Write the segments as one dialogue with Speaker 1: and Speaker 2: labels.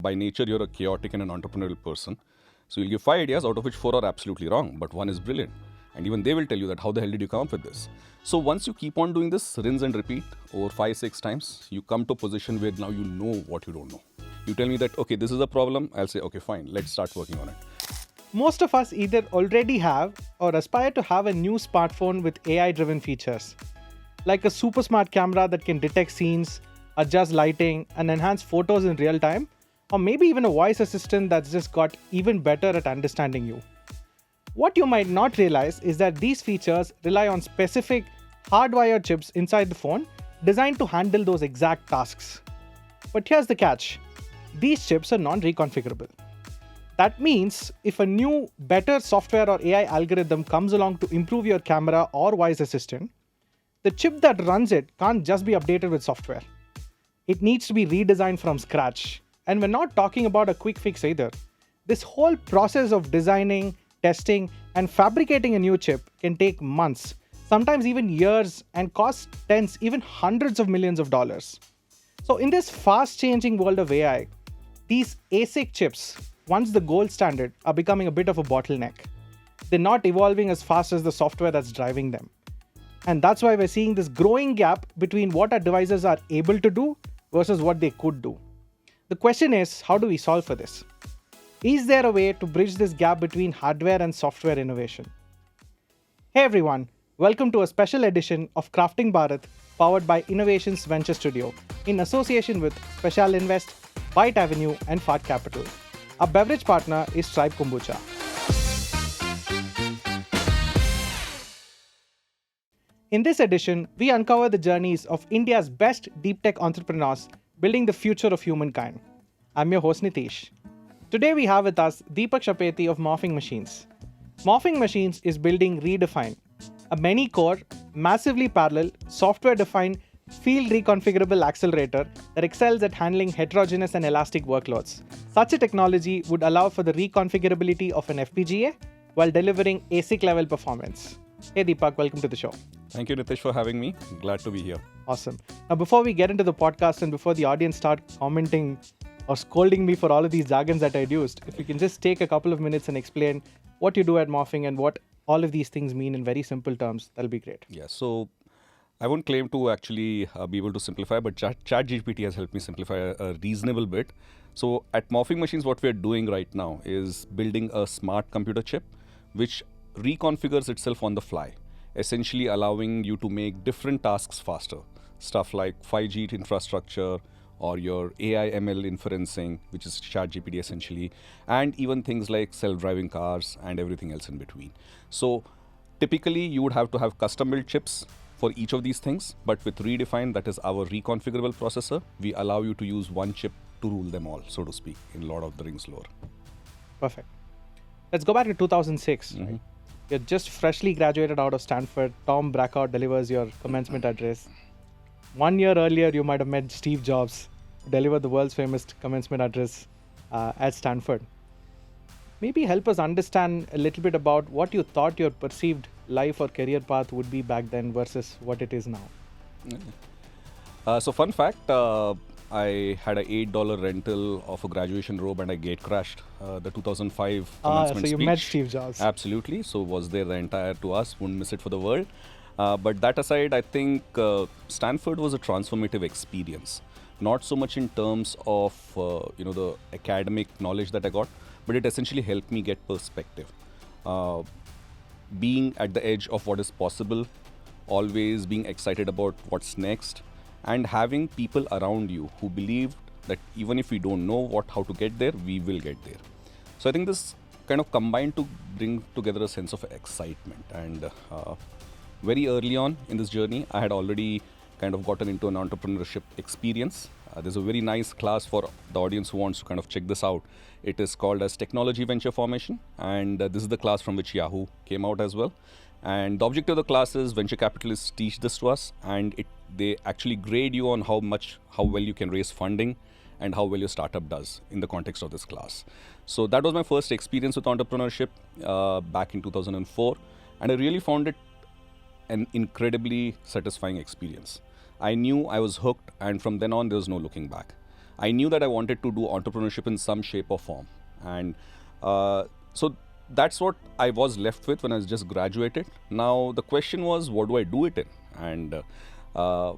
Speaker 1: By nature, you're a chaotic and an entrepreneurial person. So you'll give 5 ideas, out of which 4 are absolutely wrong, but 1 is brilliant. And even they will tell you that how the hell did you come up with this? So once you keep on doing this, rinse and repeat over 5-6 times, you come to a position where now you know what you don't know. You tell me that, okay, this is a problem. I'll say, okay, fine, let's start working on it.
Speaker 2: Most of us either already have or aspire to have a new smartphone with AI-driven features, like a super smart camera that can detect scenes, adjust lighting, and enhance photos in real time, or maybe even a voice assistant that's just got even better at understanding you. What you might not realize is that these features rely on specific hardwired chips inside the phone designed to handle those exact tasks. But here's the catch. These chips are non-reconfigurable. That means if a new, better software or AI algorithm comes along to improve your camera or voice assistant, the chip that runs it can't just be updated with software. It needs to be redesigned from scratch. And we're not talking about a quick fix either. This whole process of designing, testing, and fabricating a new chip can take months, sometimes even years, and cost tens, even hundreds of millions of dollars. So in this fast-changing world of AI, these ASIC chips, once the gold standard, are becoming a bit of a bottleneck. They're not evolving as fast as the software that's driving them. And that's why we're seeing this growing gap between what our devices are able to do versus what they could do. The question is, how do we solve for this? Is there a way to bridge this gap between hardware and software innovation? Hey everyone, welcome to a special edition of Crafting Bharat powered by Innovations Venture Studio in association with Speciale Invest, Byte Avenue and Fart Capital. Our beverage partner is Tribe Kombucha. In this edition, we uncover the journeys of India's best deep tech entrepreneurs building the future of humankind. I'm your host Nithish. Today we have with us Deepak Shapeti of Morphing Machines. Morphing Machines is building ReDefine, a many-core, massively parallel, software-defined, field reconfigurable accelerator that excels at handling heterogeneous and elastic workloads. Such a technology would allow for the reconfigurability of an FPGA while delivering ASIC-level performance. Hey Deepak, welcome to the show.
Speaker 1: Thank you, Nithish, for having me. Glad to be here.
Speaker 2: Awesome. Now, before we get into the podcast and before the audience start commenting or scolding me for all of these jargons that I used, if you can just take a couple of minutes and explain what you do at Morphing and what all of these things mean in very simple terms, that'll be great.
Speaker 1: Yeah, so I won't claim to actually be able to simplify, but ChatGPT has helped me simplify a reasonable bit. So at Morphing Machines, what we're doing right now is building a smart computer chip which reconfigures itself on the fly, essentially allowing you to make different tasks faster. Stuff like 5G infrastructure or your AI ML inferencing, which is ChatGPT essentially, and even things like self-driving cars and everything else in between. So typically you would have to have custom-built chips for each of these things, but with ReDefine, that is our reconfigurable processor, we allow you to use one chip to rule them all, so to speak, in Lord of the Rings lore.
Speaker 2: Perfect. Let's go back to 2006.
Speaker 1: Mm-hmm.
Speaker 2: Right? You're just freshly graduated out of Stanford. Tom Brackott delivers your commencement address. 1 year earlier, you might have met Steve Jobs, who delivered the world's famous commencement address at Stanford. Maybe help us understand a little bit about what you thought your perceived life or career path would be back then versus what it is now.
Speaker 1: So fun fact, I had a $8 rental of a graduation robe and I gate crashed the 2005 commencement
Speaker 2: So you
Speaker 1: speech.
Speaker 2: met Steve Jobs.
Speaker 1: Absolutely. So was there the entire to us, wouldn't miss it for the world. But that aside, I think Stanford was a transformative experience. Not so much in terms of the academic knowledge that I got, but it essentially helped me get perspective. Being at the edge of what is possible, always being excited about what's next, and having people around you who believed that even if we don't know how to get there, we will get there. So I think this kind of combined to bring together a sense of excitement. And very early on in this journey, I had already kind of gotten into an entrepreneurship experience. There's a very nice class for the audience who wants to kind of check this out. It is called as Technology Venture Formation, and this is the class from which Yahoo came out as well. And the objective of the class is venture capitalists teach this to us, and they actually grade you on how well you can raise funding and how well your startup does in the context of this class. So that was my first experience with entrepreneurship back in 2004, and I really found it an incredibly satisfying experience. I knew I was hooked, and from then on there was no looking back. I knew that I wanted to do entrepreneurship in some shape or form. And so that's what I was left with when I was just graduated. Now, the question was, what do I do it in? And uh,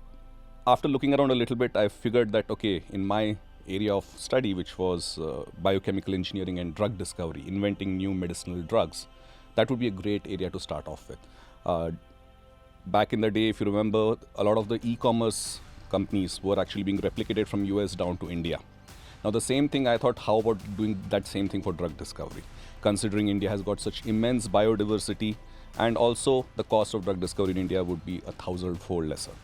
Speaker 1: after looking around a little bit, I figured that, okay, in my area of study, which was biochemical engineering and drug discovery, inventing new medicinal drugs, that would be a great area to start off with. Uh, Back in the day, if you remember, a lot of the e-commerce companies were actually being replicated from US down to India. Now, the same thing, I thought, how about doing that same thing for drug discovery? Considering India has got such immense biodiversity, and also the cost of drug discovery in India would be 1,000-fold lesser,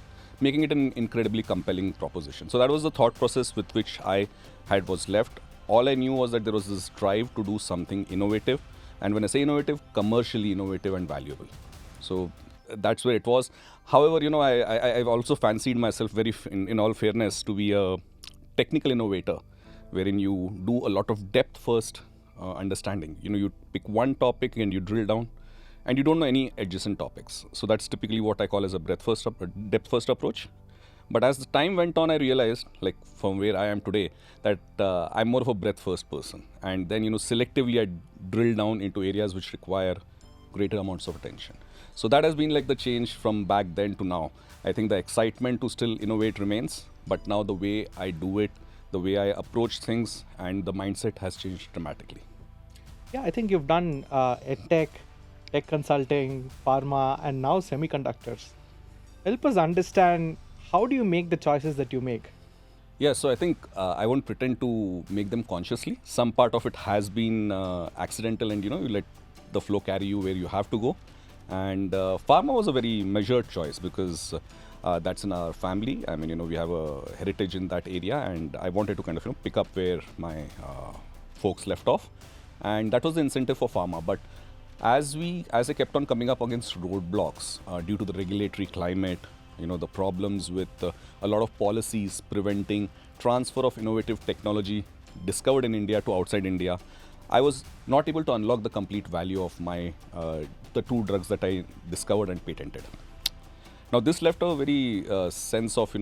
Speaker 1: making it an incredibly compelling proposition. So that was the thought process with which I had was left. All I knew was that there was this drive to do something innovative, and when I say innovative, commercially innovative and valuable. So that's where it was. However, I've also fancied myself in all fairness, to be a technical innovator, wherein you do a lot of depth first understanding. You pick one topic and you drill down, and you don't know any adjacent topics. So that's typically what I call as a depth first approach. But as the time went on, I realized, like from where I am today, that I'm more of a breadth first person. And then, selectively I drill down into areas which require greater amounts of attention. So that has been like the change from back then to now. I think the excitement to still innovate remains, but now the way I do it, the way I approach things, and the mindset has changed dramatically.
Speaker 2: Yeah, I think you've done edtech, tech consulting, pharma, and now semiconductors. Help us understand, how do you make the choices that you make?
Speaker 1: Yeah, so I think I won't pretend to make them consciously. Some part of it has been accidental, and you let the flow carry you where you have to go. And pharma was a very measured choice because that's in our family. I mean, we have a heritage in that area, and I wanted to kind of pick up where my folks left off, and that was the incentive for pharma. But as I kept on coming up against roadblocks due to the regulatory climate, the problems with a lot of policies preventing transfer of innovative technology discovered in India to outside India, I was not able to unlock the complete value of my the two drugs that I discovered and patented. Now, this left a very sense of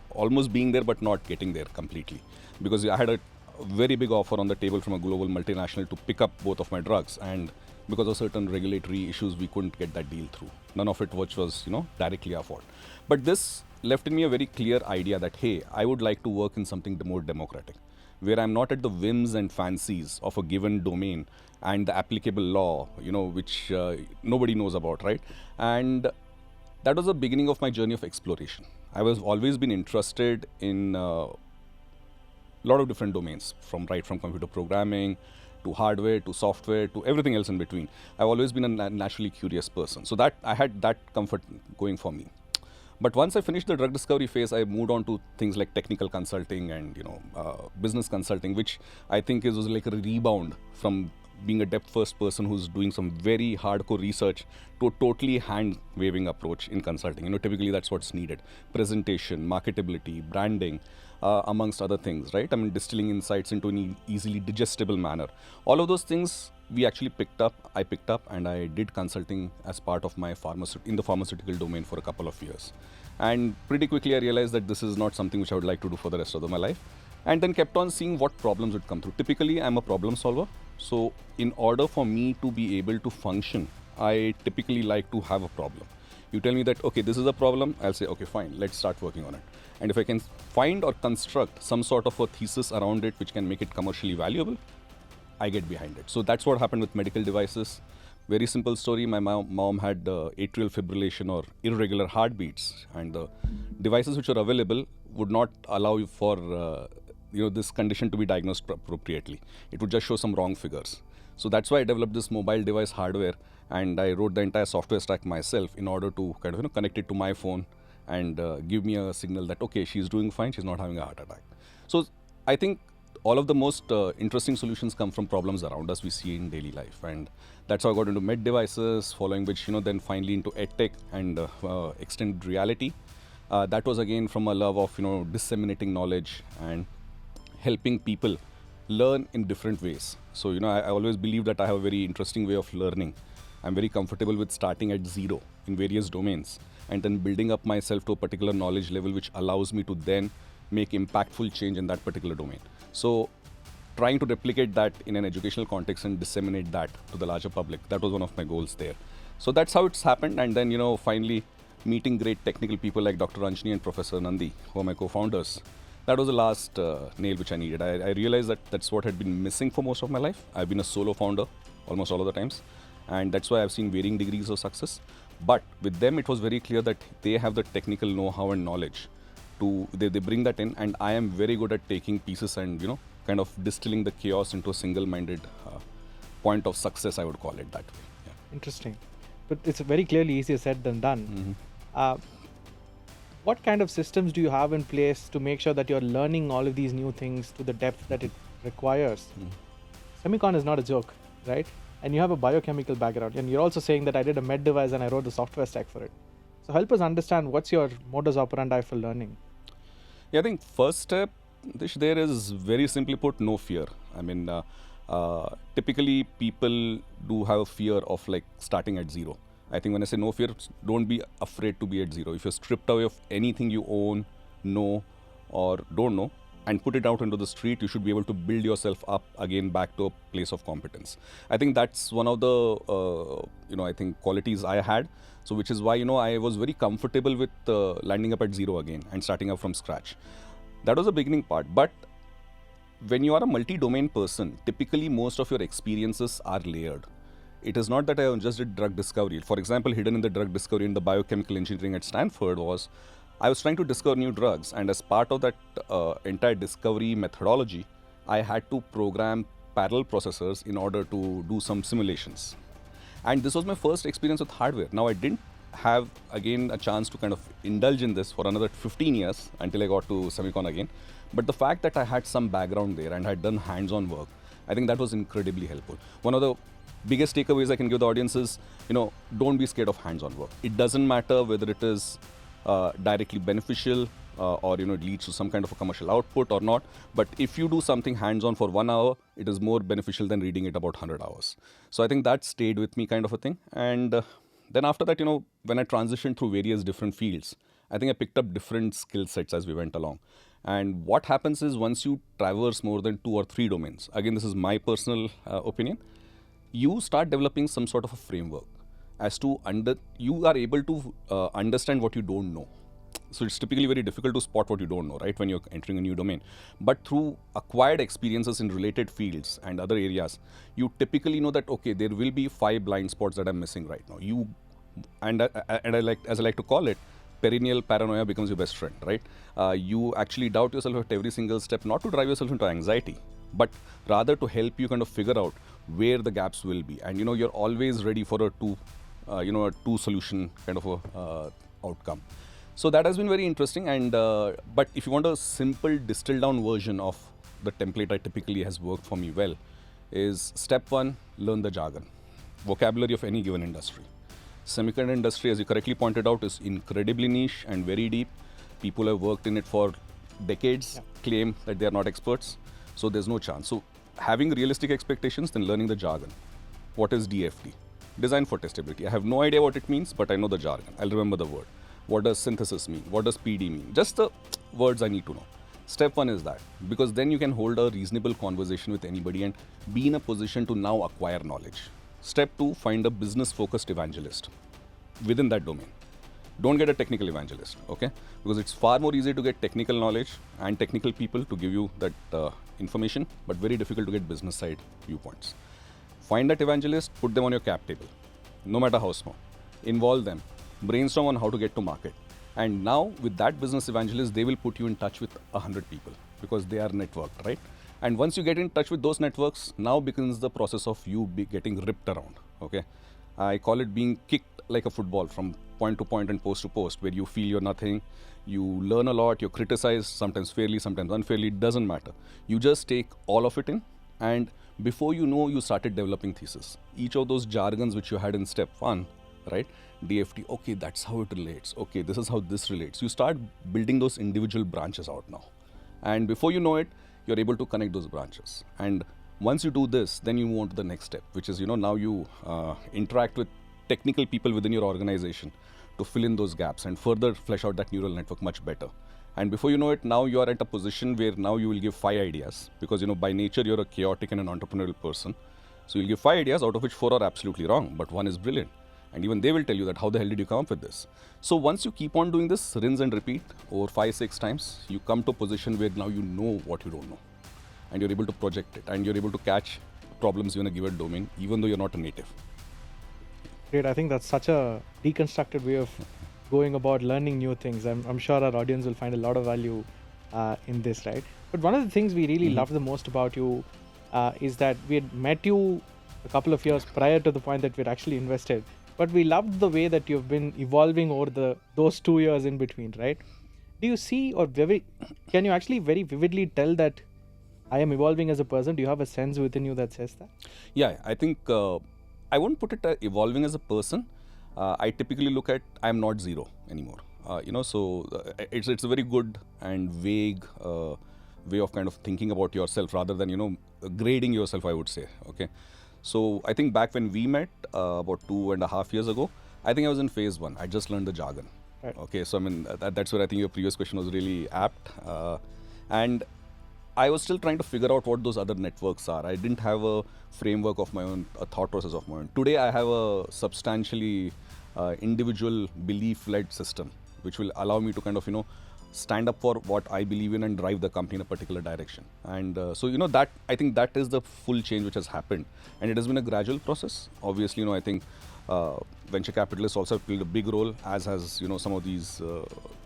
Speaker 1: almost being there but not getting there completely, because I had a very big offer on the table from a global multinational to pick up both of my drugs, and because of certain regulatory issues, we couldn't get that deal through. None of it which was directly our fault. But this left in me a very clear idea that, hey, I would like to work in something more democratic, where I'm not at the whims and fancies of a given domain and the applicable law, which nobody knows about, right? And that was the beginning of my journey of exploration. I was always been interested in a lot of different domains, from computer programming to hardware to software to everything else in between. I've always been a naturally curious person. So that I had that comfort going for me. But once I finished the drug discovery phase, I moved on to things like technical consulting and business consulting, which I think was like a rebound from being a depth first person who's doing some very hardcore research to a totally hand waving approach in consulting. Typically that's what's needed: presentation, marketability, branding, amongst other things, right? I mean, distilling insights into an easily digestible manner. All of those things we actually I picked up, and I did consulting as part of my in the pharmaceutical domain for a couple of years. And pretty quickly I realized that this is not something which I would like to do for the rest of my life, and then kept on seeing what problems would come through. Typically, I'm a problem solver. So in order for me to be able to function, I typically like to have a problem. You tell me that, okay, this is a problem, I'll say, okay, fine, let's start working on it. And if I can find or construct some sort of a thesis around it which can make it commercially valuable, I get behind it. So that's what happened with medical devices. Very simple story. My mom had atrial fibrillation or irregular heartbeats, and the devices which are available would not allow you for this condition to be diagnosed appropriately. It would just show some wrong figures. So that's why I developed this mobile device hardware, and I wrote the entire software stack myself in order to kind of connect it to my phone and give me a signal that, okay, she's doing fine, she's not having a heart attack. So I think all of the most interesting solutions come from problems around us we see in daily life, and that's how I got into med devices, following which then finally into edtech and extended reality. That was again from a love of disseminating knowledge and helping people learn in different ways. So I always believe that I have a very interesting way of learning. I'm very comfortable with starting at zero in various domains and then building up myself to a particular knowledge level which allows me to then make impactful change in that particular domain. So trying to replicate that in an educational context and disseminate that to the larger public, that was one of my goals there. So that's how it's happened. And then, finally meeting great technical people like Dr. Anjani and Professor Nandi, who are my co-founders. That was the last nail which I needed. I realized that that's what had been missing for most of my life. I've been a solo founder almost all of the times. And that's why I've seen varying degrees of success. But with them, it was very clear that they have the technical know-how and knowledge. They bring that in, and I am very good at taking pieces and, kind of distilling the chaos into a single-minded point of success, I would call it that way. Yeah.
Speaker 2: Interesting. But it's very clearly easier said than done. What kind of systems do you have in place to make sure that you're learning all of these new things to the depth that it requires? Semicon is not a joke, right? And you have a biochemical background. And you're also saying that I did a med device and I wrote the software stack for it. So help us understand what's your modus operandi for learning.
Speaker 1: Yeah, I think first step, there is very simply put, no fear. I mean, typically people do have a fear of like starting at zero. I think when I say no fear, don't be afraid to be at zero. If you're stripped away of anything you own, know, or don't know, and put it out into the street, you should be able to build yourself up again back to a place of competence. I think that's one of the, I think qualities I had. So which is why, I was very comfortable with landing up at zero again and starting up from scratch. That was the beginning part. But when you are a multi-domain person, typically most of your experiences are layered. It is not that I just did drug discovery. For example, hidden in the drug discovery in the biochemical engineering at Stanford was, I was trying to discover new drugs. And as part of that entire discovery methodology, I had to program parallel processors in order to do some simulations. And this was my first experience with hardware. Now, I didn't have, again, a chance to kind of indulge in this for another 15 years until I got to Semicon again. But the fact that I had some background there and had done hands-on work, I think that was incredibly helpful. One of the biggest takeaways I can give the audience is, don't be scared of hands-on work. It doesn't matter whether it is directly beneficial or, it leads to some kind of a commercial output or not. But if you do something hands-on for 1 hour, it is more beneficial than reading it about 100 hours. So I think that stayed with me kind of a thing. And then after that, when I transitioned through various different fields, I think I picked up different skill sets as we went along. And what happens is once you traverse more than 2 or 3 domains, again, this is my personal opinion, you start developing some sort of a framework as to you are able to understand what you don't know. So it's typically very difficult to spot what you don't know, right, when you're entering a new domain. But through acquired experiences in related fields and other areas, you typically know that, okay, there will be 5 blind spots that I'm missing right now. As I like to call it, perennial paranoia becomes your best friend, right? You actually doubt yourself at every single step, not to drive yourself into anxiety, but rather to help you kind of figure out where the gaps will be. And, you're always ready for a two solution kind of a outcome. So that has been very interesting. And but if you want a simple distilled down version of the template that typically has worked for me well, is step 1, learn the jargon, vocabulary of any given industry. Semiconductor industry, as you correctly pointed out, is incredibly niche and very deep. People have worked in it for decades, claim that they are not experts. So there's no chance. So having realistic expectations, then learning the jargon. What is DFT? Design for testability. I have no idea what it means, but I know the jargon. I'll remember the word. What does synthesis mean? What does PD mean? Just the words I need to know. Step 1 is that, because then you can hold a reasonable conversation with anybody and be in a position to now acquire knowledge. Step 2, find a business-focused evangelist within that domain. Don't get a technical evangelist, okay? Because it's far more easy to get technical knowledge and technical people to give you that information, but very difficult to get business side viewpoints. Find that evangelist, put them on your cap table, no matter how small. Involve them, brainstorm on how to get to market. And now with that business evangelist, they will put you in touch with 100 people because they are networked, right? And once you get in touch with those networks, now begins the process of you getting ripped around, okay? I call it being kicked like a football from point to point and post to post, where you feel you're nothing, you learn a lot, you're criticized, sometimes fairly, sometimes unfairly, it doesn't matter. You just take all of it in, and before you know, you started developing thesis. Each of those jargons which you had in step 1, right? DFT, okay, that's how it relates. Okay, this is how this relates. You start building those individual branches out now. And before you know it, you're able to connect those branches. And once you do this, then you move on to the next step, which is, now you interact with technical people within your organization to fill in those gaps and further flesh out that neural network much better. And before you know it, now you are at a position where now you will give 5 ideas, because by nature you're a chaotic and an entrepreneurial person. So you'll give 5 ideas, out of which 4 are absolutely wrong, but 1 is brilliant. And even they will tell you that how the hell did you come up with this? So once you keep on doing this, rinse and repeat over 5-6 times, you come to a position where now you know what you don't know, and you're able to project it, and you're able to catch problems in a given domain, even though you're not a native.
Speaker 2: Great. I think that's such a deconstructed way of going about learning new things. I'm sure our audience will find a lot of value in this, right? But one of the things we really love the most about you is that we had met you a couple of years prior to the point that we'd actually invested. But we loved the way that you've been evolving over those 2 years in between, right? Do you see, or can you actually very vividly tell that I am evolving as a person? Do you have a sense within you that says that?
Speaker 1: Yeah, I think I won't put it evolving as a person. I typically look at I'm not zero anymore. It's a very good and vague way of kind of thinking about yourself rather than grading yourself, I would say. Okay, so I think back when we met about 2.5 years ago, I think I was in phase 1. I just learned the jargon.
Speaker 2: Right.
Speaker 1: Okay, so I mean that's where I think your previous question was really apt, and I was still trying to figure out what those other networks are. I didn't have a framework of my own, a thought process of my own. Today I have a substantially individual belief-led system, which will allow me to kind of stand up for what I believe in and drive the company in a particular direction. And that I think that is the full change which has happened, and it has been a gradual process. Obviously, I think venture capitalists also have played a big role, as has some of these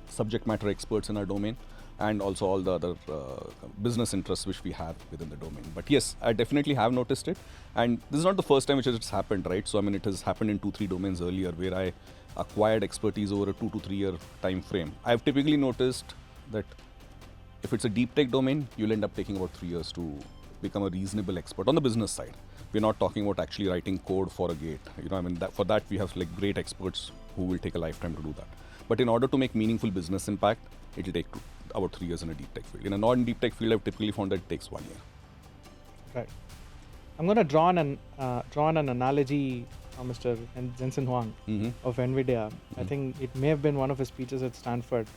Speaker 1: subject matter experts in our domain, and also all the other business interests which we have within the domain. But yes, I definitely have noticed it, and this is not the first time which it's happened, right? So I mean, it has happened in 2-3 domains earlier where I acquired expertise over a 2 to 3 year time frame. I've typically noticed that if it's a deep tech domain, you'll end up taking about 3 years to become a reasonable expert on the business side. We're not talking about actually writing code for a gate. For that we have like great experts who will take a lifetime to do that. But in order to make meaningful business impact, it'll take about 3 years in a deep tech field. In a non-deep tech field, I've typically found that it takes 1 year.
Speaker 2: Right. I'm going to draw on an analogy, Mr. Jensen Huang of NVIDIA. I think it may have been one of his speeches at Stanford,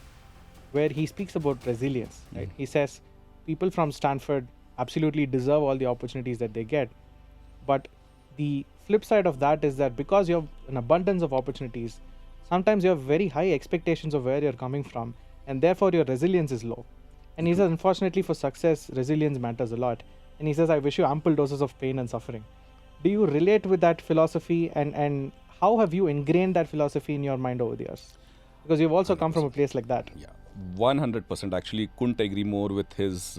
Speaker 2: where he speaks about resilience. Right? He says people from Stanford absolutely deserve all the opportunities that they get, but the flip side of that is that because you have an abundance of opportunities, sometimes you have very high expectations of where you're coming from, and therefore your resilience is low. And he says, unfortunately for success, resilience matters a lot. And he says, I wish you ample doses of pain and suffering. Do you relate with that philosophy, and how have you ingrained that philosophy in your mind over the years? Because you've also 100%. Come from a place like that.
Speaker 1: Yeah, 100%. Actually, couldn't agree more with his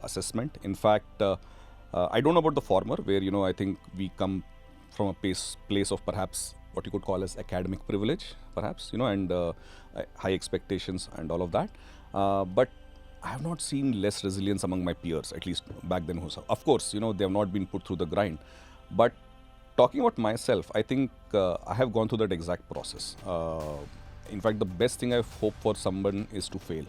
Speaker 1: assessment. In fact, I don't know about the former, where I think we come from a place of perhaps what you could call as academic privilege, perhaps, and high expectations and all of that. But I have not seen less resilience among my peers, at least back then. Of course, they have not been put through the grind. But talking about myself, I think I have gone through that exact process. In fact, the best thing I hope for someone is to fail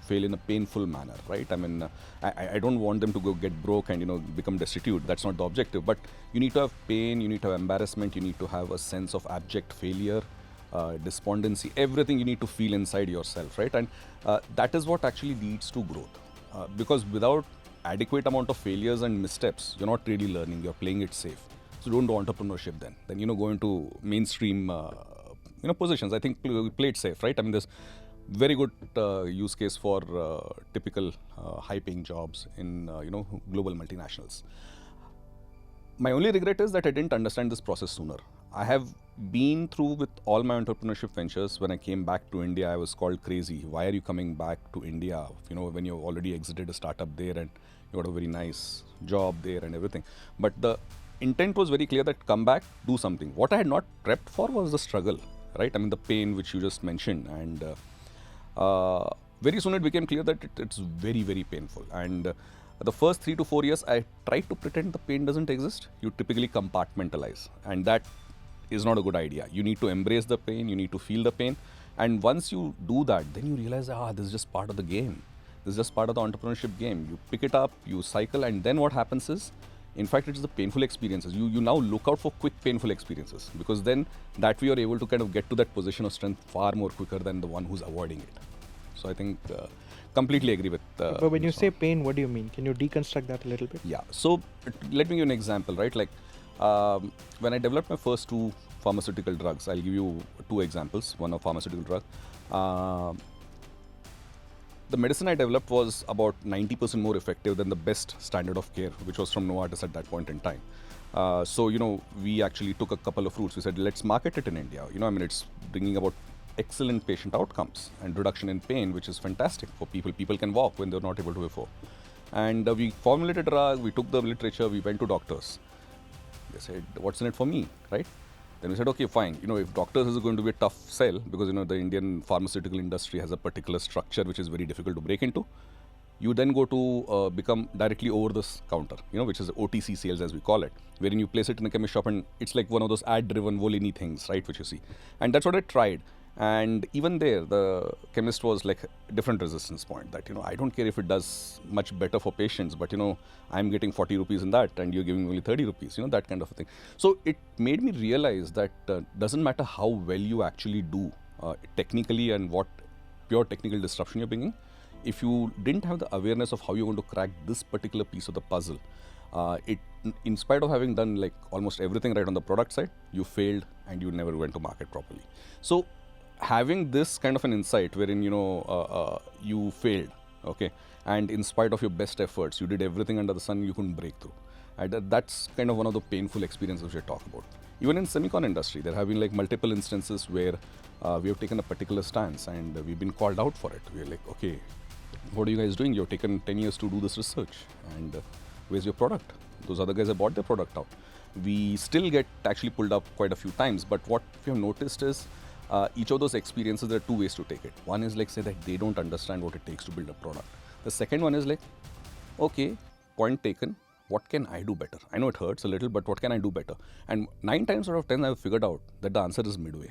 Speaker 1: in a painful manner, right? I mean, I don't want them to go get broke and become destitute. That's not the objective. But you need to have pain, you need to have embarrassment, you need to have a sense of abject failure, despondency, everything you need to feel inside yourself, right? And that is what actually leads to growth. Because without adequate amount of failures and missteps, you're not really learning, you're playing it safe. So don't do entrepreneurship then go into mainstream positions. I think play it safe, right? I mean, there's very good use case for typical high-paying jobs in global multinationals. My only regret is that I didn't understand this process sooner. I have been through with all my entrepreneurship ventures. When I came back to India, I was called crazy. Why are you coming back to India? When you already exited a startup there and you got a very nice job there and everything. But the intent was very clear that come back, do something. What I had not prepped for was the struggle, right? I mean, the pain which you just mentioned, and very soon it became clear that it's very, very painful. And the first 3 to 4 years, I tried to pretend the pain doesn't exist. You typically compartmentalize, and that is not a good idea. You need to embrace the pain, you need to feel the pain. And once you do that, then you realize, this is just part of the game. This is just part of the entrepreneurship game. You pick it up, you cycle, and then what happens is, in fact, it's the painful experiences. You now look out for quick painful experiences, because then that way you're able to kind of get to that position of strength far more quicker than the one who's avoiding it. So I think completely agree with.
Speaker 2: But when you
Speaker 1: this
Speaker 2: say
Speaker 1: one.
Speaker 2: pain, what do you mean? Can you deconstruct that a little bit?
Speaker 1: Yeah. So let me give you an example, right? Like when I developed my first two pharmaceutical drugs, I'll give you two examples. One of pharmaceutical drug. Um the medicine I developed was about 90% more effective than the best standard of care, which was from Novartis at that point in time. So, we actually took a couple of routes. We said, let's market it in India. It's bringing about excellent patient outcomes and reduction in pain, which is fantastic for people. People can walk when they're not able to before. And we formulated a drug, we took the literature, we went to doctors. They said, what's in it for me, right? Then we said, okay, fine. If doctors is going to be a tough sell because, the Indian pharmaceutical industry has a particular structure which is very difficult to break into, you then go to become directly over this counter, which is OTC sales as we call it, wherein you place it in a chemist shop and it's like one of those ad-driven Volini things, right, which you see. And that's what I tried. And even there, the chemist was like a different resistance point that, I don't care if it does much better for patients, but, I'm getting 40 rupees in that and you're giving me only 30 rupees, that kind of a thing. So it made me realize that doesn't matter how well you actually do technically and what pure technical disruption you're bringing. If you didn't have the awareness of how you're going to crack this particular piece of the puzzle, in spite of having done like almost everything right on the product side, you failed and you never went to market properly. So having this kind of an insight wherein you failed, okay, and in spite of your best efforts, you did everything under the sun, you couldn't break through. And that's kind of one of the painful experiences which I talk about. Even in semicon industry, there have been like multiple instances where we have taken a particular stance and we've been called out for it. We're like, okay, what are you guys doing? You've taken 10 years to do this research and where's your product? Those other guys have bought their product out. We still get actually pulled up quite a few times, but what we have noticed is each of those experiences, there are two ways to take it. One is like say that they don't understand what it takes to build a product. The second one is like, okay, point taken, what can I do better? I know it hurts a little, but what can I do better? And 9 times out of 10, I've figured out that the answer is midway.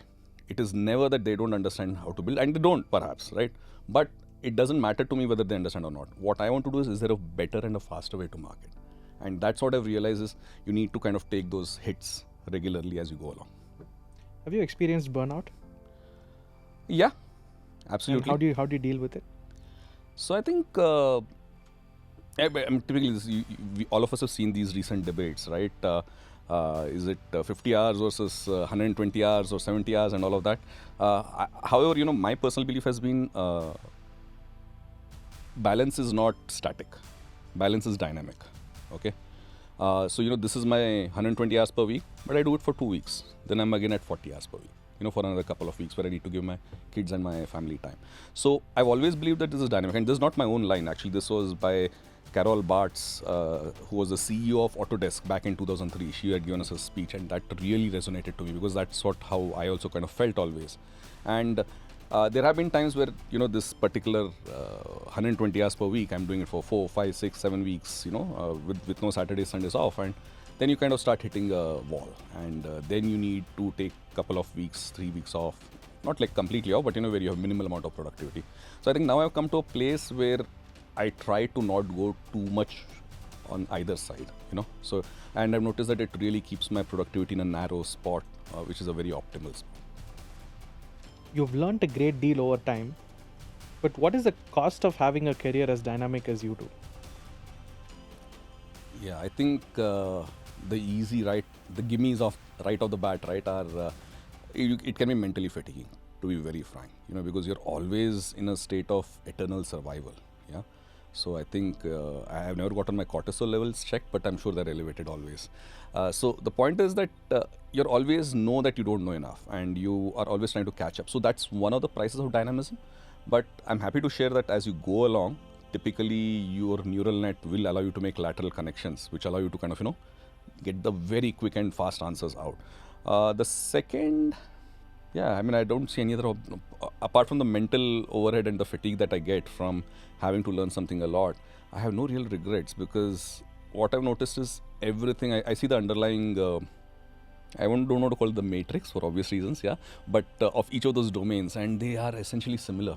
Speaker 1: It is never that they don't understand how to build, and they don't perhaps, right? But it doesn't matter to me whether they understand or not. What I want to do is there a better and a faster way to market? And that's what I've realized is you need to kind of take those hits regularly as you go along.
Speaker 2: Have you experienced burnout?
Speaker 1: Yeah, absolutely.
Speaker 2: And how do you deal with it?
Speaker 1: So I think typically all of us have seen these recent debates, right? Is it 50 hours versus 120 hours or 70 hours and all of that? However, my personal belief has been balance is not static. Balance is dynamic. Okay. So this is my 120 hours per week, but I do it for 2 weeks. Then I'm again at 40 hours per week. For another couple of weeks where I need to give my kids and my family time. So I've always believed that this is dynamic, and this is not my own line. Actually, this was by Carol Bartz, who was the CEO of Autodesk back in 2003. She had given us a speech, and that really resonated to me because that's how I also kind of felt always. And there have been times where this particular 120 hours per week, I'm doing it for 4, 5, 6, 7 weeks. With no Saturdays, Sundays off, and then you kind of start hitting a wall, and then you need to take a couple of weeks, 3 weeks off, not like completely off, but where you have minimal amount of productivity. So I think now I've come to a place where I try to not go too much on either side, So, and I've noticed that it really keeps my productivity in a narrow spot, which is a very optimal spot.
Speaker 2: You've learned a great deal over time, but what is the cost of having a career as dynamic as you do?
Speaker 1: Yeah, I think the easy the gimmies of right off the bat, right, are it can be mentally fatiguing, to be very frank, because you're always in a state of eternal survival. Yeah. So I think I have never gotten my cortisol levels checked, but I'm sure they're elevated always. So the point is that you always know that you don't know enough, and you are always trying to catch up. So that's one of the prices of dynamism. But I'm happy to share that as you go along, typically your neural net will allow you to make lateral connections, which allow you to kind of, get the very quick and fast answers out. The second, I don't see any other, apart from the mental overhead and the fatigue that I get from having to learn something a lot, I have no real regrets, because what I've noticed is everything, I see the underlying, I don't know to call it the matrix for obvious reasons, but of each of those domains, and they are essentially similar.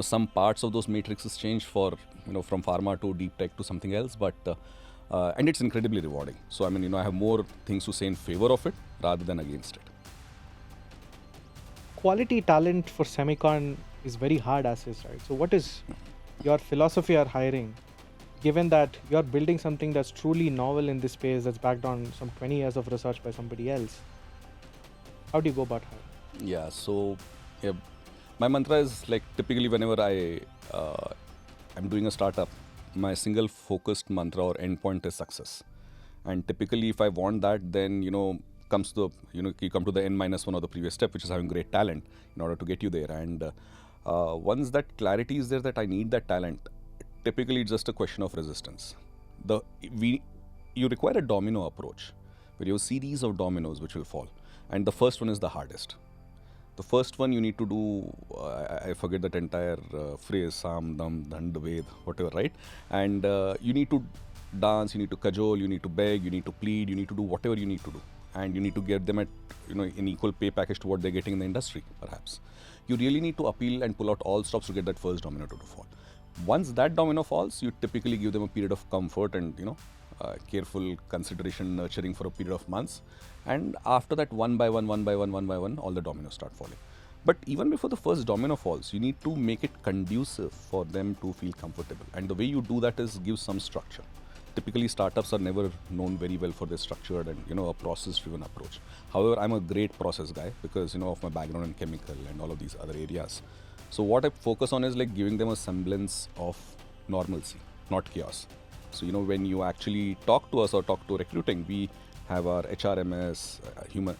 Speaker 1: Some parts of those matrices change for, from pharma to deep tech to something else, but and it's incredibly rewarding. So, I have more things to say in favor of it rather than against it.
Speaker 2: Quality talent for semicon is very hard as is, right? So what is your philosophy or hiring, given that you're building something that's truly novel in this space that's backed on some 20 years of research by somebody else? How do you go about hiring?
Speaker 1: Yeah, so yeah, my mantra is like typically whenever I'm doing a startup, my single focused mantra or endpoint is success. And typically, if I want that, then comes the you come to the n minus one of the previous step, which is having great talent in order to get you there. And once that clarity is there that I need that talent, typically it's just a question of resistance. The we You require a domino approach where you have a series of dominoes which will fall, and the first one is the hardest. The first one you need to do, I forget that entire phrase, Sam, Dam, Dhand, Ved, whatever, right? And you need to dance, you need to cajole, you need to beg, you need to plead, you need to do whatever you need to do. And you need to get them at, an equal pay package to what they're getting in the industry, perhaps. You really need to appeal and pull out all stops to get that first domino to fall. Once that domino falls, you typically give them a period of comfort and, careful consideration, nurturing for a period of months. And after that, one by one, all the dominoes start falling. But even before the first domino falls, you need to make it conducive for them to feel comfortable. And the way you do that is give some structure. Typically, startups are never known very well for their structured and a process-driven approach. However, I'm a great process guy because of my background in chemical and all of these other areas. So what I focus on is like giving them a semblance of normalcy, not chaos. So when you actually talk to us or talk to recruiting, we have our HRMS, human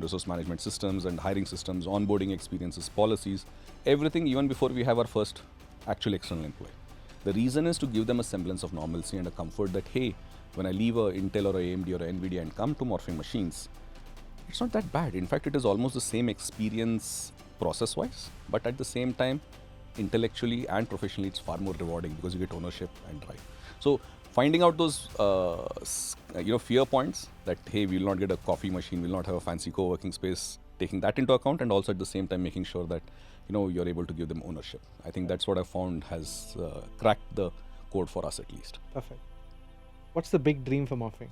Speaker 1: resource management systems and hiring systems, onboarding experiences, policies, everything even before we have our first actual external employee. The reason is to give them a semblance of normalcy and a comfort that, hey, when I leave a Intel or a AMD or a NVIDIA and come to Morphing Machines, it's not that bad. In fact, it is almost the same experience process-wise, but at the same time, intellectually and professionally, it's far more rewarding because you get ownership and drive. So finding out those fear points that, hey, we will not get a coffee machine, we will not have a fancy co-working space, taking that into account, and also at the same time making sure that you're able to give them ownership. I think that's what I found has cracked the code for us at least.
Speaker 2: Perfect. What's the big dream for Morphing?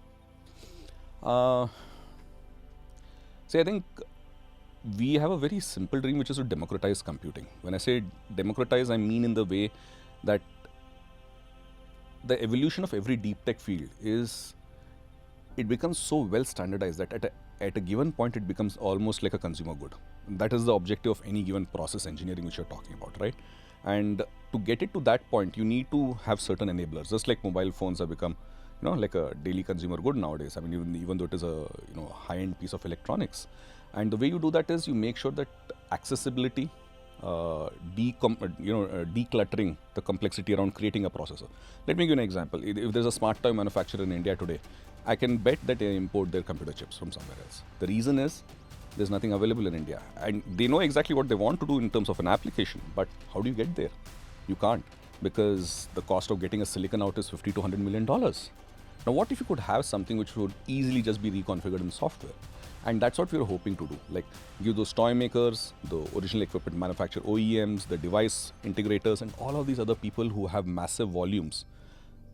Speaker 1: See, I think we have a very simple dream, which is to democratize computing. When I say democratize, I mean in the way that the evolution of every deep tech field is, it becomes so well standardized that at a given point, it becomes almost like a consumer good. That is the objective of any given process engineering which you're talking about, right? And to get it to that point, you need to have certain enablers. Just like mobile phones have become, like a daily consumer good nowadays. I mean, even though it is a high-end piece of electronics. And the way you do that is you make sure that accessibility, decluttering the complexity around creating a processor. Let me give you an example. If there's a smart toy manufacturer in India today, I can bet that they import their computer chips from somewhere else. The reason is there's nothing available in India. And they know exactly what they want to do in terms of an application. But how do you get there? You can't, because the cost of getting a silicon out is $50 to $100 million. Now, what if you could have something which would easily just be reconfigured in software? And that's what we were hoping to do. Like give those toy makers, the original equipment manufacturer OEMs, the device integrators, and all of these other people who have massive volumes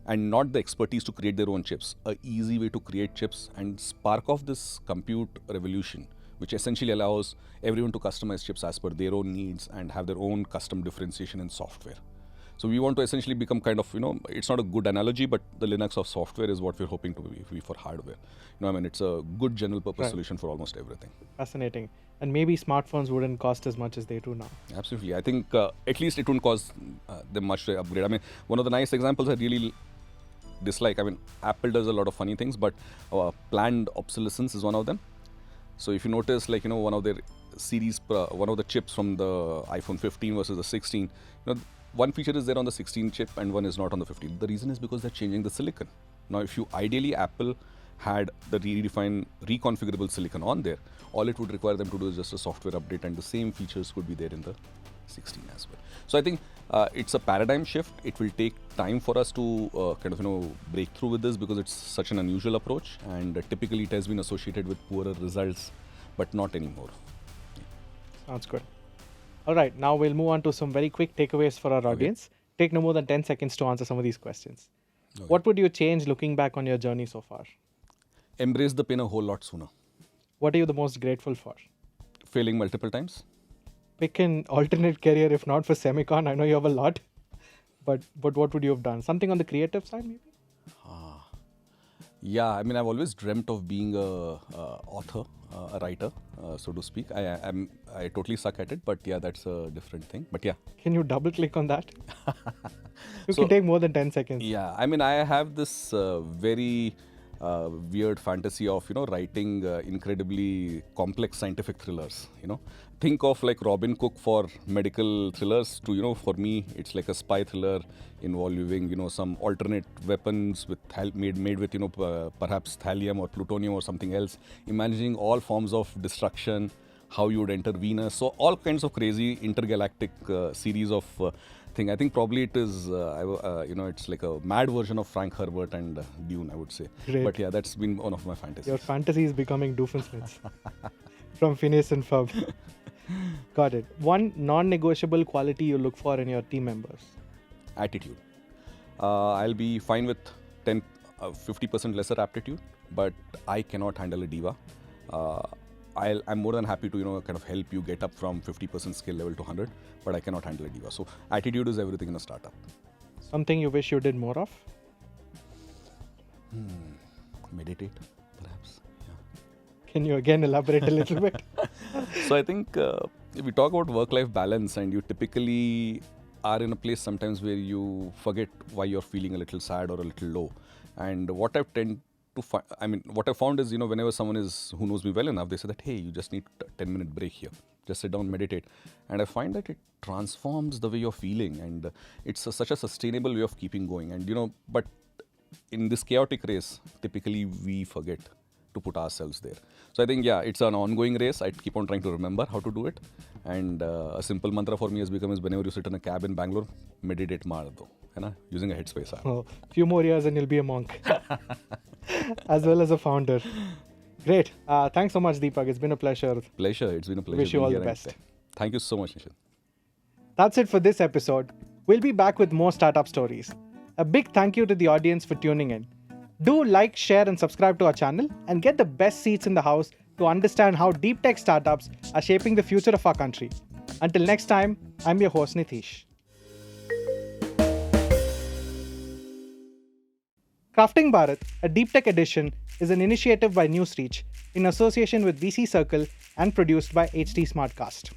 Speaker 1: and not the expertise to create their own chips, an easy way to create chips and spark off this compute revolution, which essentially allows everyone to customize chips as per their own needs and have their own custom differentiation in software. So we want to essentially become kind of, it's not a good analogy, but the Linux of software is what we're hoping to be for hardware. It's a good general purpose solution for almost everything.
Speaker 2: Fascinating. And maybe smartphones wouldn't cost as much as they do now.
Speaker 1: Absolutely. I think at least it wouldn't cost them much to upgrade. I mean, one of the nice examples I really dislike, Apple does a lot of funny things, but planned obsolescence is one of them. So if you notice, one of their series, one of the chips from the iPhone 15 versus the 16, one feature is there on the 16 chip and one is not on the 15. The reason is because they're changing the silicon. Now, if you ideally Apple had the ReDefine reconfigurable silicon on there, all it would require them to do is just a software update and the same features could be there in the 16 as well. So I think it's a paradigm shift. It will take time for us to break through with this because it's such an unusual approach and typically it has been associated with poorer results, but not anymore.
Speaker 2: Sounds good. All right, now we'll move on to some very quick takeaways for our audience. Take no more than 10 seconds to answer some of these questions. What would you change looking back on your journey so far?
Speaker 1: Embrace the pain a whole lot sooner.
Speaker 2: What are you the most grateful for?
Speaker 1: Failing multiple times.
Speaker 2: pick an alternate career if not for semicon? I know you have a lot, but what would you have done? Something on the creative side, maybe?
Speaker 1: Yeah, I mean, I've always dreamt of being author, a writer, so to speak. I totally suck at it, but yeah, that's a different thing. But yeah.
Speaker 2: Can you double click on that? You
Speaker 1: So-
Speaker 2: can take more than 10 seconds.
Speaker 1: Yeah, I mean, I have this very weird fantasy of writing incredibly complex scientific thrillers. Think of like Robin Cook for medical thrillers. To for me, it's like a spy thriller involving some alternate weapons with made with perhaps thallium or plutonium or something else. Imagining all forms of destruction, how you would enter Venus. So all kinds of crazy intergalactic series of thing. I think probably it is, it's like a mad version of Frank Herbert and Dune, I would say.
Speaker 2: Great.
Speaker 1: But yeah, that's been one of my fantasies.
Speaker 2: Your fantasy is becoming Doofenshmirtz from Phineas and Ferb. Got it. One non-negotiable quality you look for in your team members.
Speaker 1: Attitude. I'll be fine with 50% lesser aptitude, but I cannot handle a diva. I'm more than happy to kind of help you get up from 50% skill level to 100, but I cannot handle a diva. So attitude is everything in a startup.
Speaker 2: Something you wish you did more of?
Speaker 1: Meditate, perhaps. Yeah.
Speaker 2: Can you again elaborate a little bit?
Speaker 1: So I think if we talk about work-life balance, and you typically are in a place sometimes where you forget why you're feeling a little sad or a little low. And what I've what I found is, whenever someone who knows me well enough, they say that, hey, you just need a 10-minute break here. Just sit down, meditate. And I find that it transforms the way you're feeling, and it's such a sustainable way of keeping going. And, but in this chaotic race, typically we forget to put ourselves there. So I think, yeah, it's an ongoing race. I keep on trying to remember how to do it. And a simple mantra for me has become is whenever you sit in a cab in Bangalore, meditate maar do, using a headspace app.
Speaker 2: Oh, few more years and you'll be a monk. As well as a founder. Great. Thanks so much, Deepak. It's been a pleasure.
Speaker 1: Pleasure. It's been a pleasure.
Speaker 2: Wish you
Speaker 1: being
Speaker 2: all
Speaker 1: here
Speaker 2: the
Speaker 1: and
Speaker 2: best.
Speaker 1: Thank you so much, Nishan.
Speaker 2: That's it for this episode. We'll be back with more startup stories. A big thank you to the audience for tuning in. Do like, share, and subscribe to our channel and get the best seats in the house to understand how deep tech startups are shaping the future of our country. Until next time, I'm your host, Nithish. Crafting Bharat, a deep tech edition, is an initiative by NewsReach in association with VC Circle and produced by HT Smartcast.